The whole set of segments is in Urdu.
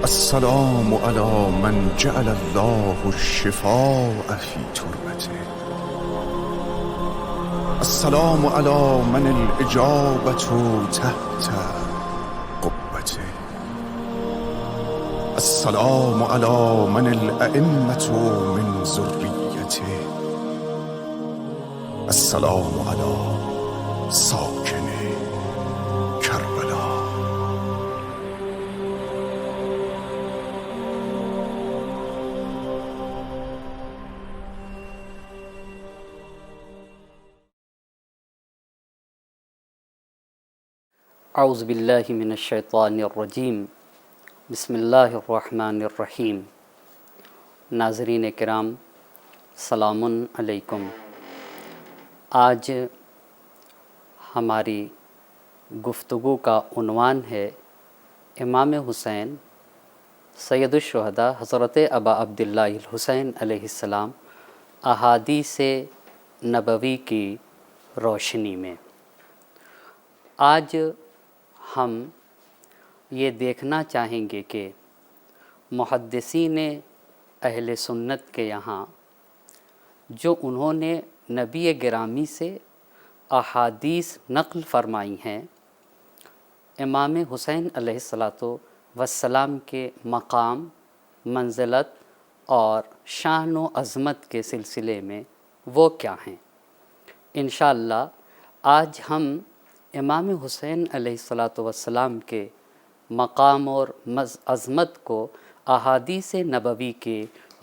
السلام على من جعل الله الشفاء في تربته. السلام على من الإجابة تحت قبته. السلام على من الأئمة من ذريته. السلام على ساكن کربلا. اعوذ باللہ من الشیطان الرجیم. بسم اللہ الرحمن الرحیم. ناظرین کرام، سلام علیکم. آج ہماری گفتگو کا عنوان ہے امام حسین سید الشہداء حضرت ابا عبداللہ الحسین علیہ السلام احادیث نبوی کی روشنی میں. آج ہم یہ دیکھنا چاہیں گے کہ محدثین اہل سنت کے یہاں جو انہوں نے نبی گرامی سے احادیث نقل فرمائی ہیں، امام حسین علیہ السلام کے مقام، منزلت اور شان و عظمت کے سلسلے میں وہ کیا ہیں. انشاءاللہ آج ہم امام حسین علیہ السلام کے مقام اور عظمت کو احادیث نبوی کے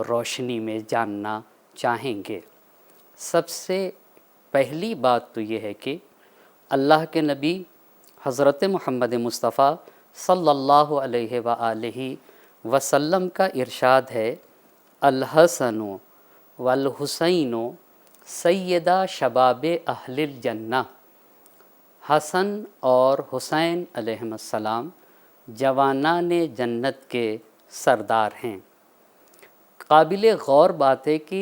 روشنی میں جاننا چاہیں گے. سب سے پہلی بات تو یہ ہے کہ اللہ کے نبی حضرت محمد مصطفیٰ صلی اللہ علیہ وآلہ وسلم کا ارشاد ہے: الحسن والحسین سیدہ شباب اہل الجنہ. حسن اور حسین علیہم السلام جوانان جنت کے سردار ہیں. قابل غور بات ہے کہ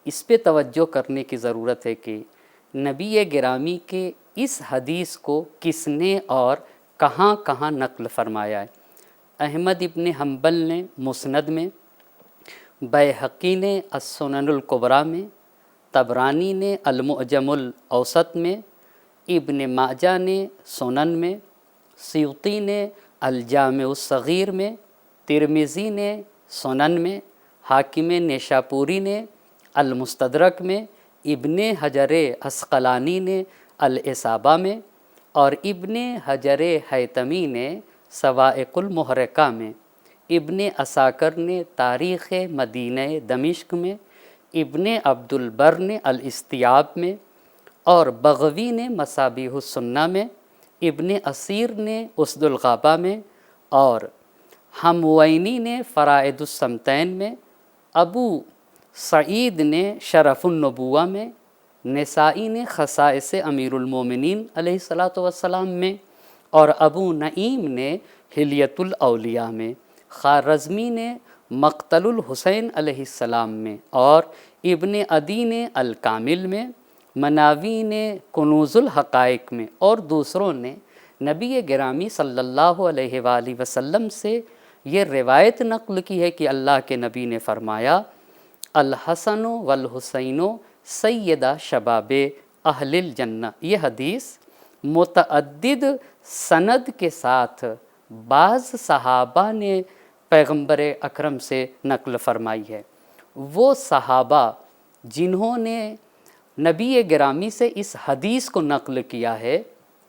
اس پہ توجہ کرنے کی ضرورت ہے کہ نبی گرامی کے اس حدیث کو کس نے اور کہاں کہاں نقل فرمایا ہے. احمد ابن حنبل نے مسند میں، بیہقی نے السنن الکبریٰ میں، طبرانی نے المعجم الاوسط میں، ابن ماجہ نے سنن میں، سیوطی نے الجامع الصغیر میں، ترمذی نے سنن میں، حاکم نیشاپوری نے المستدرک میں، ابن حجر عسقلانی نے الاصابہ میں، اور ابن حجر حیتمی نے صواعق المحرقہ میں، ابن عساکر نے تاریخ مدینہ دمشق میں، ابن عبد البر نے الاستیاب میں، اور بغوی نے مصابیح السنہ میں، ابن اسیر نے اسد الغابہ میں، اور ہموینی نے فرائد السمتین میں، ابو سعید نے شرف النبوہ میں، نسائی نے خصائص امیر المومنین علیہ السلام میں، اور ابو نعیم نے حلیۃ الاولیاء میں، خوارزمی نے مقتل الحسین علیہ السلام میں، اور ابن عدی نے الکامل میں، مناوی نے کنوز الحقائق میں، اور دوسروں نے نبی گرامی صلی اللہ علیہ وآلہ وسلم سے یہ روایت نقل کی ہے کہ اللہ کے نبی نے فرمایا: الحسن والحسین سیدہ شباب اہل الجنہ. یہ حدیث متعدد سند کے ساتھ بعض صحابہ نے پیغمبر اکرم سے نقل فرمائی ہے. وہ صحابہ جنہوں نے نبی گرامی سے اس حدیث کو نقل کیا ہے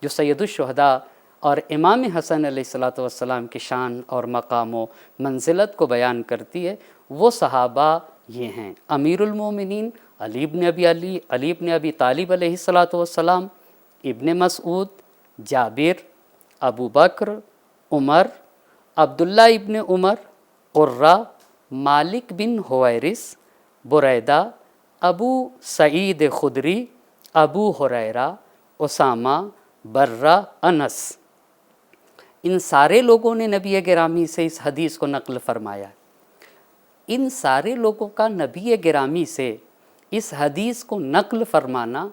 جو سید الشہداء اور امام حسن علیہ السلام کی شان اور مقام و منزلت کو بیان کرتی ہے، وہ صحابہ یہ ہیں: امیر المومنین علی بن ابی طالب علیہ السلام، ابن مسعود، جابر، ابو بکر، عمر، عبداللہ ابن عمر، قرہ، مالک بن حویرث، بریدہ، ابو سعید خدری، ابو ہریرہ، اسامہ، برہ، انس. ان سارے لوگوں نے نبی گرامی سے اس حدیث کو نقل فرمایا. ان سارے لوگوں کا نبی گرامی سے اس حدیث کو نقل فرمانا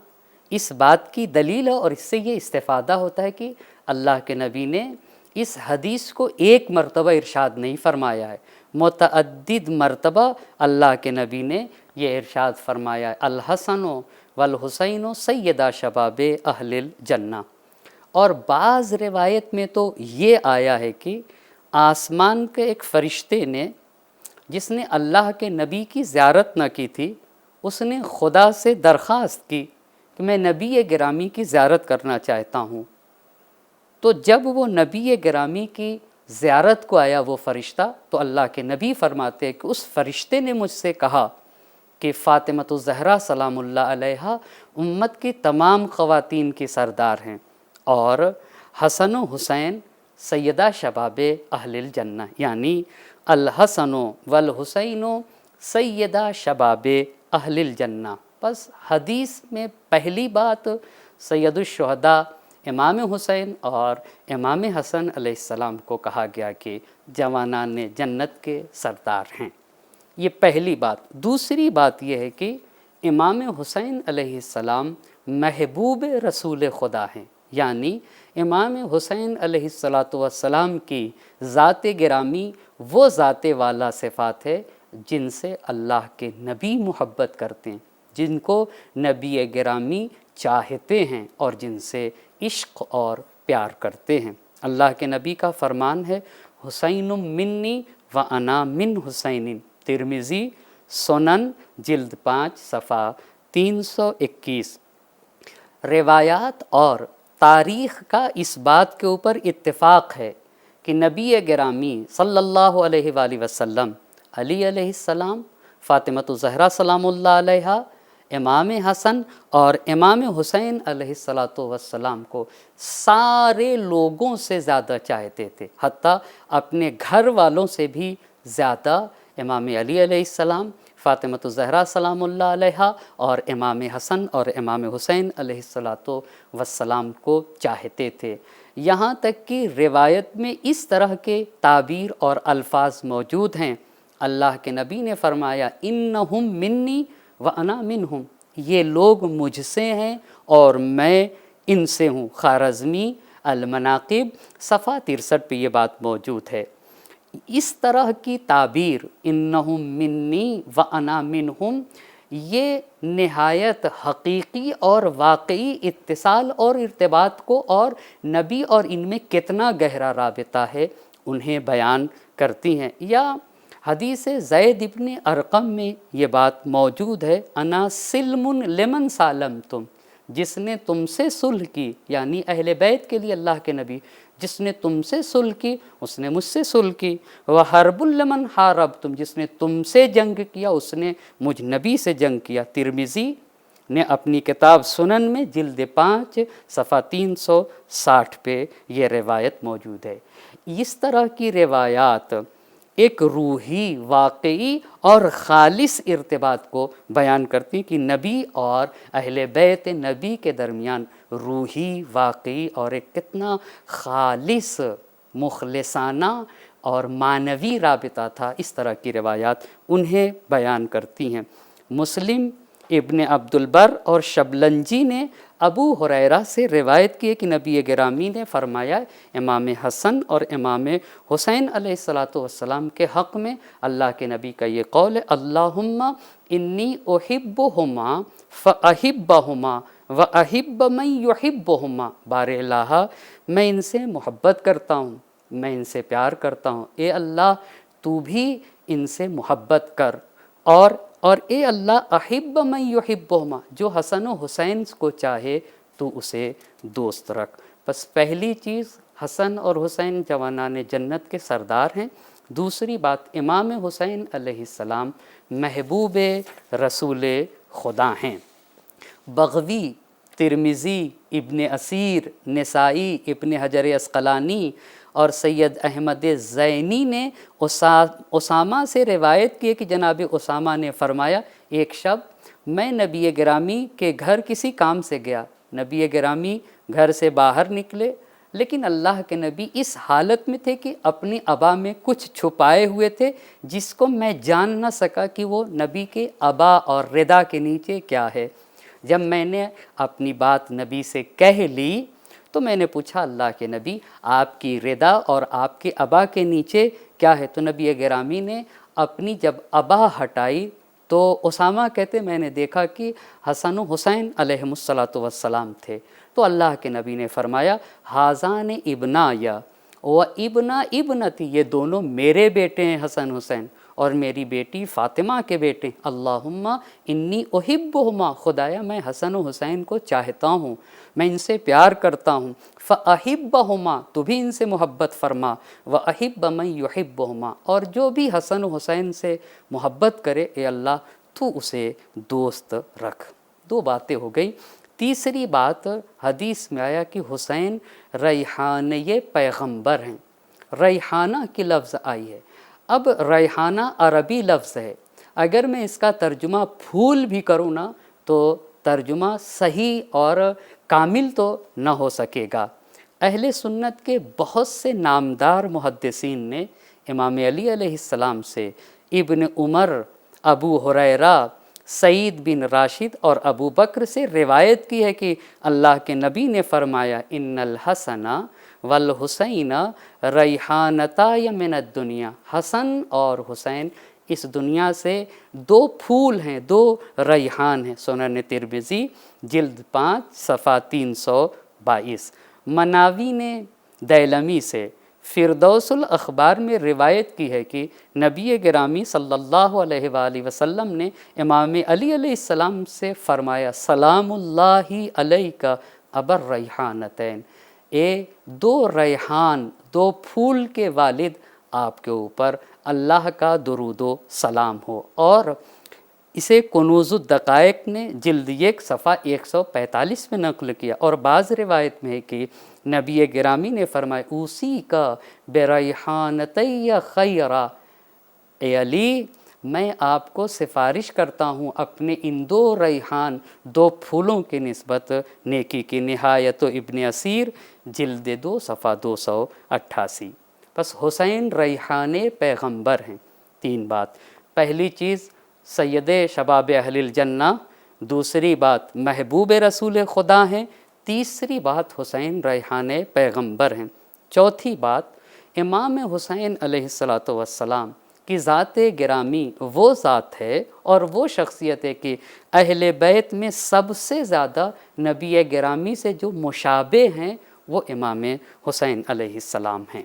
اس بات کی دلیل ہے، اور اس سے یہ استفادہ ہوتا ہے کہ اللہ کے نبی نے اس حدیث کو ایک مرتبہ ارشاد نہیں فرمایا ہے، متعدد مرتبہ اللہ کے نبی نے یہ ارشاد فرمایا ہے، الحسن والحسین سیدہ شباب اہل الجنہ۔ اور بعض روایت میں تو یہ آیا ہے کہ آسمان کے ایک فرشتے نے، جس نے اللہ کے نبی کی زیارت نہ کی تھی، اس نے خدا سے درخواست کی کہ میں نبی گرامی کی زیارت کرنا چاہتا ہوں۔ تو جب وہ نبی گرامی کی زیارت کو آیا وہ فرشتہ، تو اللہ کے نبی فرماتے ہیں کہ اس فرشتے نے مجھ سے کہا کہ فاطمۃ الزہرا سلام اللہ علیہا امت کی تمام خواتین کی سردار ہیں، اور حسن و حسین سیدہ شباب اہل الجنہ، یعنی الحسن والحسین سیدہ شباب اہل الجنہ۔ بس حدیث میں پہلی بات سید الشہداء امام حسین اور امام حسن علیہ السلام کو کہا گیا کہ جوانان جنت کے سردار ہیں، یہ پہلی بات۔ دوسری بات یہ ہے کہ امام حسین علیہ السلام محبوب رسول خدا ہیں، یعنی امام حسین علیہ السلام کی ذات گرامی وہ ذات والا صفات ہے جن سے اللہ کے نبی محبت کرتے ہیں، جن کو نبی گرامی چاہتے ہیں اور جن سے عشق اور پیار کرتے ہیں۔ اللہ کے نبی کا فرمان ہے، حسین منی و انا من حسین، ترمذی سنن جلد 5 صفحہ 321۔ روایات اور تاریخ کا اس بات کے اوپر اتفاق ہے کہ نبی گرامی صلی اللہ علیہ وآلہ وسلم، علی علیہ السلام، فاطمۃ الزہرا سلام اللہ علیہا، امام حسن اور امام حسین علیہ السلام کو سارے لوگوں سے زیادہ چاہتے تھے، حتیٰ اپنے گھر والوں سے بھی زیادہ امام علی علیہ السلام، فاطمۃ الزہرا سلام اللہ علیہا اور امام حسن اور امام حسین علیہ السلام کو چاہتے تھے۔ یہاں تک کہ روایت میں اس طرح کے تعبیر اور الفاظ موجود ہیں، اللہ کے نبی نے فرمایا انہم منی وانا منہم، یہ لوگ مجھ سے ہیں اور میں ان سے ہوں۔ خوارزمی المناقب صفحہ 63 پہ یہ بات موجود ہے۔ اس طرح کی تعبیر انہم منی وانا منہم، یہ نہایت حقیقی اور واقعی اتصال اور ارتباط کو اور نبی اور ان میں کتنا گہرا رابطہ ہے انہیں بیان کرتی ہیں۔ یا حدیث زید ابن ارقم میں یہ بات موجود ہے، انا سلم لمن سالمتم، جس نے تم سے صلح کی، یعنی اہل بیت کے لیے اللہ کے نبی، جس نے تم سے صلح کی اس نے مجھ سے صلح کی، وحرب لمن حاربتم، جس نے تم سے جنگ کیا اس نے مجھ نبی سے جنگ کیا۔ ترمذی نے اپنی کتاب سنن میں جلد 5 صفحہ 360 پہ یہ روایت موجود ہے۔ اس طرح کی روایات ایک روحی، واقعی اور خالص ارتباط کو بیان کرتی کہ نبی اور اہل بیت نبی کے درمیان روحی، واقعی اور ایک کتنا خالص، مخلصانہ اور معنوی رابطہ تھا، اس طرح کی روایات انہیں بیان کرتی ہیں۔ مسلم، ابن عبد البر اور شبلنجی نے ابو ہریرہ سے روایت کی ہے کہ نبی گرامی نے فرمایا امام حسن اور امام حسین علیہ السلام کے حق میں اللہ کے نبی کا یہ قول ہے، اللہم انی احبہما فاحبہما واحب من یحبہما، بار الہ میں ان سے محبت کرتا ہوں، میں ان سے پیار کرتا ہوں، اے اللہ تو بھی ان سے محبت کر، اور اے اللہ احب من یحبہما، جو حسن و حسین کو چاہے تو اسے دوست رکھ۔ بس پہلی چیز حسن اور حسین جوانان جنت کے سردار ہیں۔ دوسری بات امام حسین علیہ السلام محبوب رسول خدا ہیں۔ بغوی، ترمذی، ابن اسیر، نسائی، ابن حجر عسقلانی اور سید احمد زینی نے اسامہ سے روایت کی ہے کہ جناب اسامہ نے فرمایا، ایک شب میں نبی گرامی کے گھر کسی کام سے گیا، نبی گرامی گھر سے باہر نکلے، لیکن اللہ کے نبی اس حالت میں تھے کہ اپنی عبا میں کچھ چھپائے ہوئے تھے جس کو میں جان نہ سکا کہ وہ نبی کے عبا اور ردا کے نیچے کیا ہے۔ جب میں نے اپنی بات نبی سے کہہ لی تو میں نے پوچھا اللہ کے نبی آپ کی رضا اور آپ کے ابا کے نیچے کیا ہے؟ تو نبی گرامی نے اپنی جب ابا ہٹائی تو اسامہ کہتے میں نے دیکھا کہ حسن و حسین علیہم السلام تھے۔ تو اللہ کے نبی نے فرمایا حاذان ابنا یا و ابنا ابنتی، یہ دونوں میرے بیٹے ہیں حسن حسین اور میری بیٹی فاطمہ کے بیٹے۔ اللہم انی احبہما، خدایا میں حسن و حسین کو چاہتا ہوں، میں ان سے پیار کرتا ہوں۔ فاحبہما، تو بھی ان سے محبت فرما، واحب من یحبہما، اور جو بھی حسن و حسین سے محبت کرے اے اللہ تو اسے دوست رکھ۔ دو باتیں ہو گئی۔ تیسری بات، حدیث میں آیا کہ حسین ریحانہ پیغمبر ہیں، ریحانہ کی لفظ آئی ہے۔ اب ریحانہ عربی لفظ ہے، اگر میں اس کا ترجمہ پھول بھی کروں نا تو ترجمہ صحیح اور کامل تو نہ ہو سکے گا۔ اہل سنت کے بہت سے نامدار محدثین نے امام علی علیہ السلام سے، ابن عمر، ابو ہریرہ، سعید بن راشد اور ابو بکر سے روایت کی ہے کہ اللہ کے نبی نے فرمایا ان الحسن والحسین ریحانتای من الدنیا، حسن اور حسین اس دنیا سے دو پھول ہیں، دو ریحان ہیں۔ سنن ترمذی جلد 5 صفحہ 322۔ مناوی نے دیلمی سے فردوس الاخبار میں روایت کی ہے کہ نبی گرامی صلی اللہ علیہ وآلہ وسلم نے امام علی علیہ السلام سے فرمایا سلام اللہ علیک ابا الریحانتین، اے دو ریحان، دو پھول کے والد، آپ کے اوپر اللہ کا درود و سلام ہو۔ اور اسے کنوز الدقائق نے جلد 1 صفحہ 145 میں نقل کیا، اور بعض روایت میں ہے کہ نبی گرامی نے فرمایا اوسی کا بریحانتی خیرا، اے علی میں آپ کو سفارش کرتا ہوں اپنے ان دو ریحان، دو پھولوں کی نسبت نیکی کی۔ نہایت ابن اسیر جلد 2 صفحہ 288۔ بس حسین ریحان پیغمبر ہیں۔ 3 بات، پہلی چیز سید شباب اہل الجنہ، دوسری بات محبوب رسول خدا ہیں، تیسری بات حسین ریحان پیغمبر ہیں۔ چوتھی بات، امام حسین علیہ السلام کی ذات گرامی وہ ذات ہے اور وہ شخصیت ہے کہ اہل بیت میں سب سے زیادہ نبی گرامی سے جو مشابہ ہیں وہ امام حسین علیہ السلام ہیں۔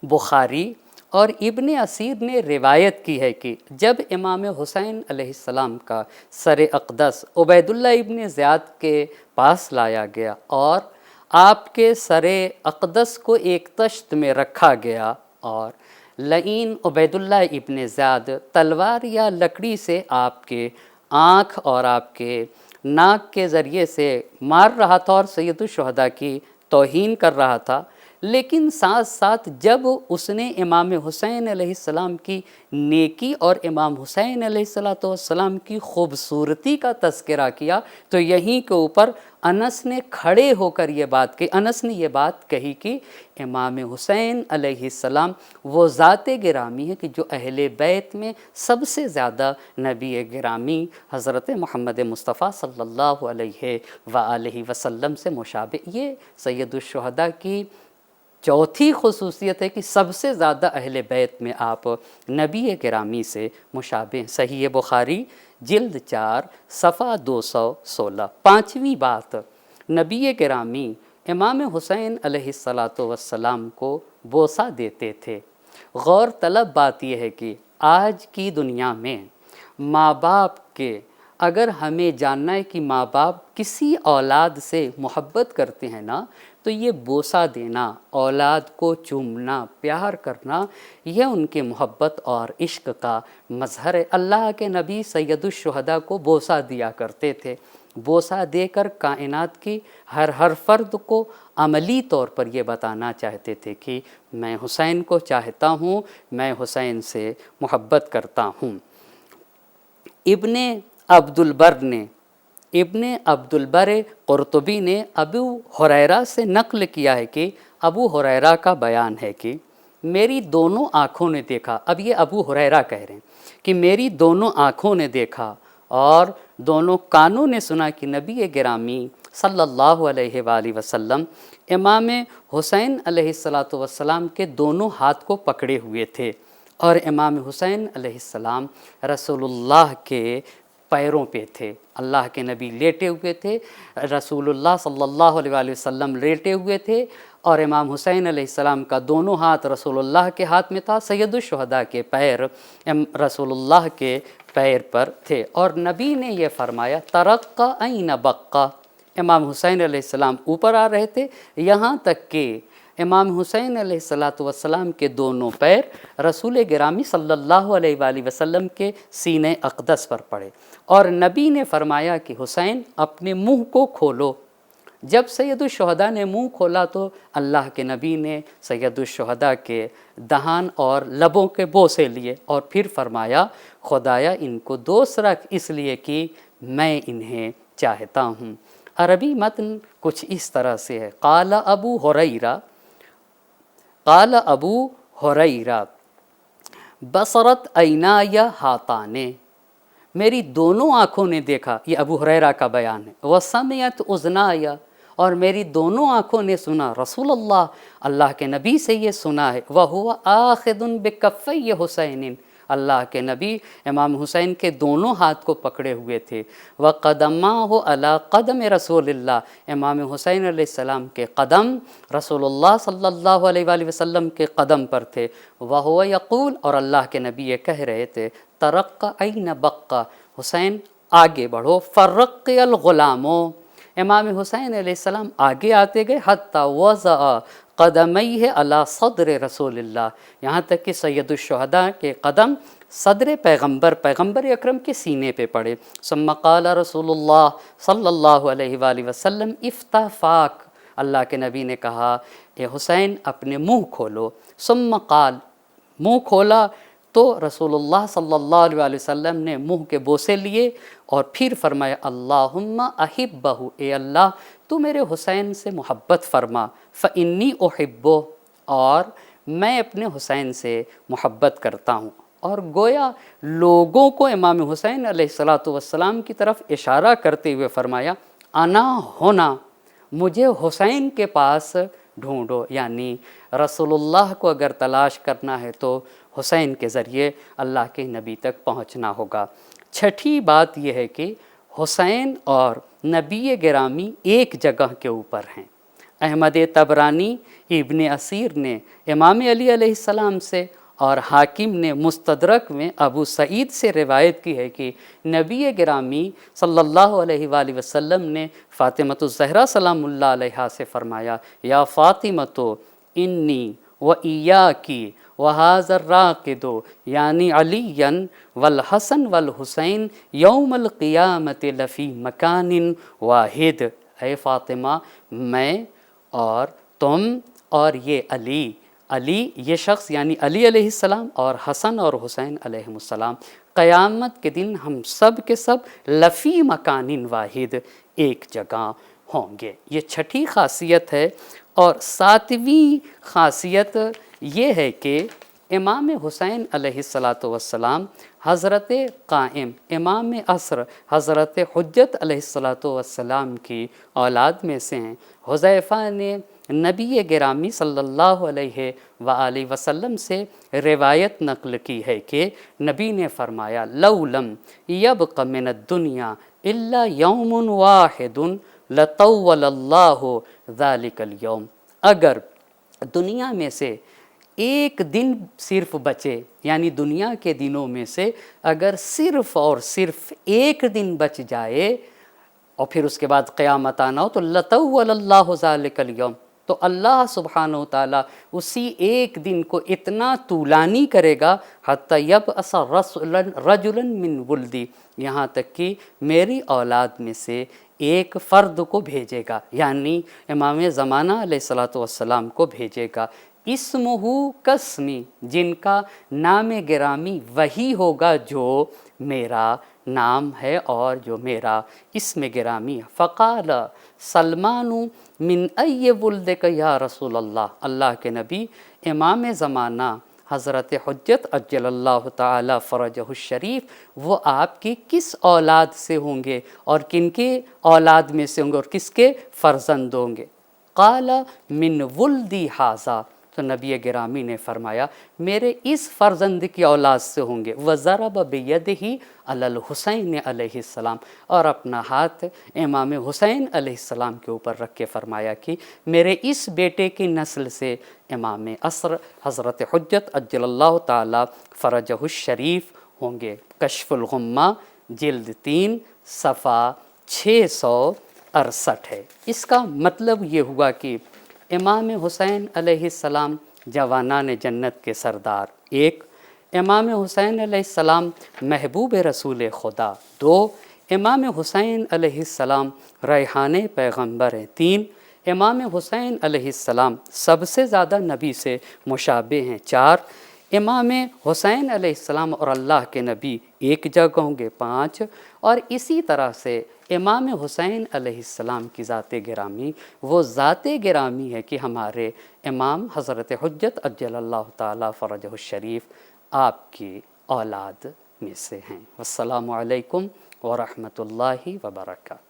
بخاری اور ابن اسیر نے روایت کی ہے کہ جب امام حسین علیہ السلام کا سر اقدس عبید اللہ ابن زیاد کے پاس لایا گیا اور آپ کے سر اقدس کو ایک تشت میں رکھا گیا اور لعین عبید اللہ ابن زیاد تلوار یا لکڑی سے آپ کے آنکھ اور آپ کے ناک کے ذریعے سے مار رہا تھا اور سید الشہداء کی توہین کر رہا تھا، لیکن ساتھ ساتھ جب اس نے امام حسین علیہ السلام کی نیکی اور امام حسین علیہ السلام کی خوبصورتی کا تذکرہ کیا تو یہیں کے اوپر انس نے کھڑے ہو کر یہ بات کہی، انس نے یہ بات کہی کہ امام حسین علیہ السلام وہ ذات گرامی ہے کہ جو اہل بیت میں سب سے زیادہ نبی گرامی حضرت محمد مصطفیٰ صلی اللہ علیہ وآلہ وسلم سے مشابہ۔ یہ سید الشہداء کی چوتھی خصوصیت ہے کہ سب سے زیادہ اہل بیت میں آپ نبی گرامی سے مشابہ ہیں۔ صحیح بخاری جلد 4 صفحہ 216۔ پانچویں بات، نبی گرامی امام حسین علیہ السلام کو بوسہ دیتے تھے۔ غور طلب بات یہ ہے کہ آج کی دنیا میں ماں باپ کے اگر ہمیں جاننا ہے کہ ماں باپ کسی اولاد سے محبت کرتے ہیں نا تو یہ بوسہ دینا، اولاد کو چومنا، پیار کرنا، یہ ان کے محبت اور عشق کا مظہر ہے۔ اللہ کے نبی سید الشہداء کو بوسہ دیا کرتے تھے، بوسہ دے کر کائنات کی ہر فرد کو عملی طور پر یہ بتانا چاہتے تھے کہ میں حسین کو چاہتا ہوں، میں حسین سے محبت کرتا ہوں۔ ابن عبد البر قرطبی نے ابو ہریرہ سے نقل کیا ہے کہ ابو ہریرہ کا بیان ہے کہ میری دونوں آنکھوں نے دیکھا، اب یہ ابو ہریرہ کہہ رہے ہیں کہ میری دونوں آنکھوں نے دیکھا اور دونوں کانوں نے سنا کہ نبی گرامی صلی اللہ علیہ وآلہ وسلم امام حسین علیہ السلام کے دونوں ہاتھ کو پکڑے ہوئے تھے، اور امام حسین علیہ السلام رسول اللہ کے پیروں پہ تھے۔ اللہ کے نبی لیٹے ہوئے تھے، رسول اللہ صلی اللہ علیہ وآلہ وسلم لیٹے ہوئے تھے، اور امام حسین علیہ السلام کا دونوں ہاتھ رسول اللہ کے ہاتھ میں تھا، سید الشہداء کے پیر رسول اللہ کے پیر پر تھے، اور نبی نے یہ فرمایا ترقّا این بقّا، امام حسین علیہ السلام اوپر آ رہے تھے یہاں تک کہ امام حسین علیہ السلام کے دونوں پیر رسول گرامی صلی اللہ علیہ وآلہ وسلم کے سینہ اقدس پر پڑے، اور نبی نے فرمایا کہ حسین اپنے منہ کو کھولو۔ جب سید الشہداء نے منہ کھولا تو اللہ کے نبی نے سید الشہداء کے دہان اور لبوں کے بوسے لیے، اور پھر فرمایا خدایا ان کو دوست رکھ اس لیے کہ میں انہیں چاہتا ہوں۔ عربی متن کچھ اس طرح سے ہے، قال ابو ہریرہ بصرت عینای ہاتانے، میری دونوں آنکھوں نے دیکھا، یہ ابو ہریرہ کا بیان ہے، وسمعت اذنای، اور میری دونوں آنکھوں نے سنا، رسول اللہ کے نبی سے یہ سنا ہے، وہو آخذ بکفی حسین، اللہ کے نبی امام حسین کے دونوں ہاتھ کو پکڑے ہوئے تھے، وقدماہ علی قدم رسول اللہ، امام حسین علیہ السلام کے قدم رسول اللہ صلی اللہ علیہ وآلہ وسلم کے قدم پر تھے، وہو یقول، اور اللہ کے نبی یہ کہہ رہے تھے ترقّا این بقّا، حسین آگے بڑھو، فرقی الغلامو، امام حسین علیہ السلام آگے آتے گئے، حتی وضع قدمیہ علی صدر رسول اللہ، یہاں تک کہ سید الشہداء کے قدم صدر پیغمبر اکرم کے سینے پہ پڑے۔ ثم قال رسول اللہ صلی اللہ علیہ وآلہ وسلم افتح فاک، اللہ کے نبی نے کہا اے حسین اپنے منہ کھولو، ثم قال، منہ کھولا تو رسول اللہ صلی اللہ علیہ وآلہ وسلم نے منہ کے بوسے لیے، اور پھر فرمایا اللہم احبہ، اے اللہ تو میرے حسین سے محبت فرما، فانی احبہ، اور میں اپنے حسین سے محبت کرتا ہوں، اور گویا لوگوں کو امام حسین علیہ السلام کی طرف اشارہ کرتے ہوئے فرمایا انا ہونا، مجھے حسین کے پاس ڈھونڈو، یعنی رسول اللہ کو اگر تلاش کرنا ہے تو حسین کے ذریعے اللہ کے نبی تک پہنچنا ہوگا۔ چھٹی بات یہ ہے کہ حسین اور نبی گرامی ایک جگہ کے اوپر ہیں۔ احمد طبرانی ابن اسیر نے امام علی علیہ السلام سے، اور حاکم نے مستدرک میں ابو سعید سے روایت کی ہے کہ نبی گرامی صلی اللہ علیہ وآلہ وسلم نے فاطمۃ الزہرا سلام اللہ علیہا سے فرمایا یا فاطمۃ انی و ایاکی وہذا الراقد یعنی علی والحسن والحسین یوم القیامت لفی مکان واحد، اے فاطمہ میں اور تم اور یہ علی یہ شخص یعنی علی علیہ السلام اور حسن اور حسین علیہ السلام قیامت کے دن ہم سب کے سب لفی مکان واحد ایک جگہ ہوں گے۔ یہ چھٹی خاصیت ہے، اور ساتویں خاصیت یہ ہے کہ امام حسین علیہ السلام حضرت قائم امام عصر حضرت حجت علیہ السلام کی اولاد میں سے ہیں۔ حذیفہ نے نبی گرامی صلی اللہ علیہ وآلہ وسلم سے روایت نقل کی ہے کہ نبی نے فرمایا لو لم یبق من الدنیا الا یوم واحد لطول اللہ ذلک اليوم، اگر دنیا میں سے ایک دن صرف بچے، یعنی دنیا کے دنوں میں سے اگر صرف اور صرف ایک دن بچ جائے اور پھر اس کے بعد قیامت آنا ہو تو لطول اللہ ذلک اليوم، تو اللہ سبحانہ وتعالیٰ اسی ایک دن کو اتنا طولانی کرے گا حتی یبعث رجلا من ولدی، یہاں تک کہ میری اولاد میں سے ایک فرد کو بھیجے گا، یعنی امام زمانہ علیہ السلام کو بھیجے گا، اسمہ کاسمی، جن کا نام گرامی وہی ہوگا جو میرا نام ہے اور جو میرا اسم گرامی ہے۔ فقال سلمان من ای ولدک یا رسول اللہ، اللہ کے نبی امام زمانہ حضرت حجت عجل اللہ تعالی فرجہ الشریف وہ آپ کی کس اولاد سے ہوں گے اور کن کے اولاد میں سے ہوں گے اور کس کے فرزند ہوں گے؟ قال من ولدی ھذا، تو نبی گرامی نے فرمایا میرے اس فرزند کی اولاد سے ہوں گے۔ وضرب بیدہ علی الحسین علیہ السلام، اور اپنا ہاتھ امام حسین علیہ السلام کے اوپر رکھ کے فرمایا کہ میرے اس بیٹے کی نسل سے امام عصر حضرت حجت عجل اللہ تعالی فرجہ الشریف ہوں گے۔ کشف الغمہ جلد 3 صفحہ 668 ہے۔ اس کا مطلب یہ ہوا کہ امام حسین علیہ السلام جوانان جنت کے سردار، 1، امام حسین علیہ السلام محبوب رسول خدا، 2، امام حسین علیہ السلام ریحان پیغمبر ہیں، 3، امام حسین علیہ السلام سب سے زیادہ نبی سے مشابہ ہیں، 4، امام حسین علیہ السلام اور اللہ کے نبی ایک جگہ ہوں گے، 5، اور اسی طرح سے امام حسین علیہ السلام کی ذات گرامی وہ ذات گرامی ہے کہ ہمارے امام حضرت حجت عجل اللہ تعالی فرجہ الشریف آپ کی اولاد میں سے ہیں۔ والسلام علیکم ورحمۃ اللہ وبرکاتہ۔